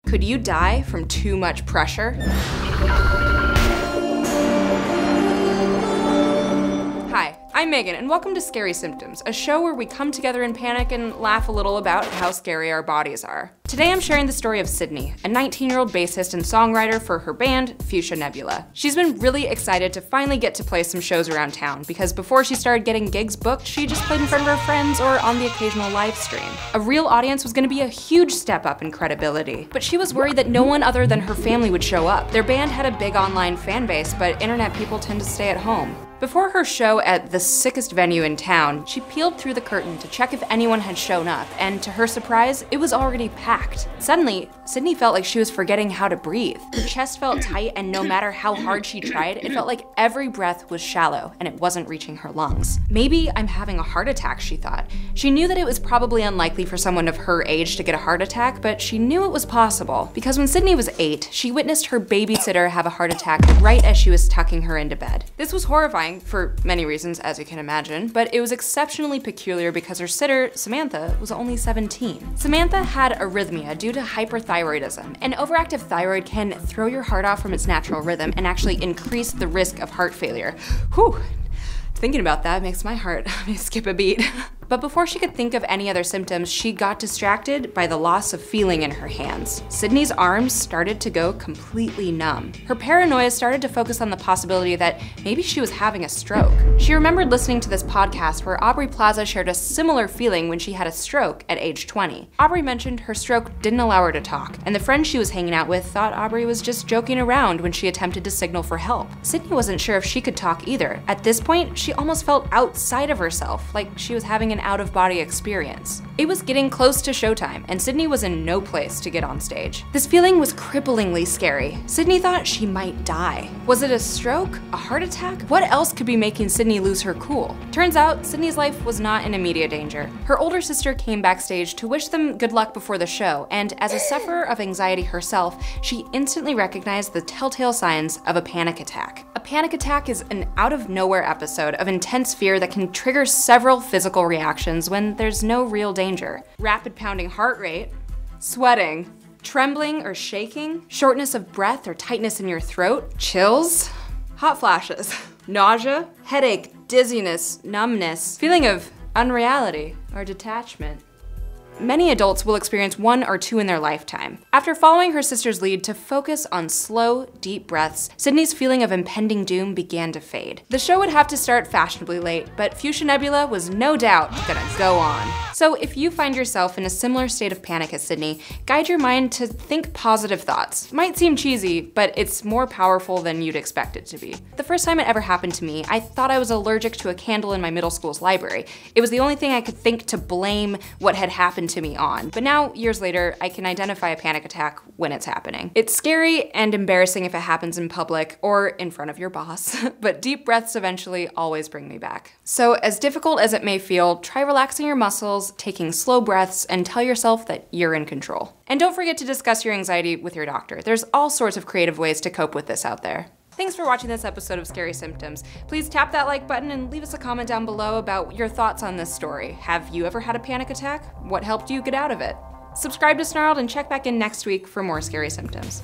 Could you die from too much pressure? Hi, I'm Megan, and welcome to Scary Symptoms, a show where we come together in panic and laugh a little about how scary our bodies are. Today I'm sharing the story of Sydney, a 19-year-old bassist and songwriter for her band, Fuchsia Nebula. She's been really excited to finally get to play some shows around town, because before she started getting gigs booked, she just played in front of her friends or on the occasional live stream. A real audience was gonna be a huge step up in credibility, but she was worried that no one other than her family would show up. Their band had a big online fan base, but internet people tend to stay at home. Before her show at the sickest venue in town, she peeled through the curtain to check if anyone had shown up, and to her surprise, it was already packed. Suddenly, Sydney felt like she was forgetting how to breathe. Her chest felt tight, and no matter how hard she tried, it felt like every breath was shallow, and it wasn't reaching her lungs. Maybe I'm having a heart attack, she thought. She knew that it was probably unlikely for someone of her age to get a heart attack, but she knew it was possible, because when Sydney was 8, she witnessed her babysitter have a heart attack right as she was tucking her into bed. This was horrifying, for many reasons, as you can imagine, but it was exceptionally peculiar because her sitter, Samantha, was only 17. Samantha had arrhythmia due to hyperthyroidism. An overactive thyroid can throw your heart off from its natural rhythm and actually increase the risk of heart failure. Whew, thinking about that makes my heart skip a beat. But before she could think of any other symptoms, she got distracted by the loss of feeling in her hands. Sydney's arms started to go completely numb. Her paranoia started to focus on the possibility that maybe she was having a stroke. She remembered listening to this podcast where Aubrey Plaza shared a similar feeling when she had a stroke at age 20. Aubrey mentioned her stroke didn't allow her to talk, and the friend she was hanging out with thought Aubrey was just joking around when she attempted to signal for help. Sydney wasn't sure if she could talk either. At this point, she almost felt outside of herself, like she was having an out-of-body experience. It was getting close to showtime, and Sydney was in no place to get on stage. This feeling was cripplingly scary. Sydney thought she might die. Was it a stroke? A heart attack? What else could be making Sydney lose her cool? Turns out, Sydney's life was not in immediate danger. Her older sister came backstage to wish them good luck before the show, and as a sufferer of anxiety herself, she instantly recognized the telltale signs of a panic attack. A panic attack is an out-of-nowhere episode of intense fear that can trigger several physical reactions when there's no real danger. Rapid pounding heart rate, sweating, trembling or shaking, shortness of breath or tightness in your throat, chills, hot flashes, nausea, headache, dizziness, numbness, feeling of unreality or detachment. Many adults will experience one or two in their lifetime. After following her sister's lead to focus on slow, deep breaths, Sydney's feeling of impending doom began to fade. The show would have to start fashionably late, but Fuchsia Nebula was no doubt gonna go on. So if you find yourself in a similar state of panic as Sydney, guide your mind to think positive thoughts. Might seem cheesy, but it's more powerful than you'd expect it to be. The first time it ever happened to me, I thought I was allergic to a candle in my middle school's library. It was the only thing I could think to blame what had happened to me on. But now, years later, I can identify a panic attack when it's happening. It's scary and embarrassing if it happens in public or in front of your boss, but deep breaths eventually always bring me back. So as difficult as it may feel, try relaxing your muscles, taking slow breaths, and tell yourself that you're in control. And don't forget to discuss your anxiety with your doctor. There's all sorts of creative ways to cope with this out there. Thanks for watching this episode of Scary Symptoms. Please tap that like button and leave us a comment down below about your thoughts on this story. Have you ever had a panic attack? What helped you get out of it? Subscribe to Snarled and check back in next week for more Scary Symptoms.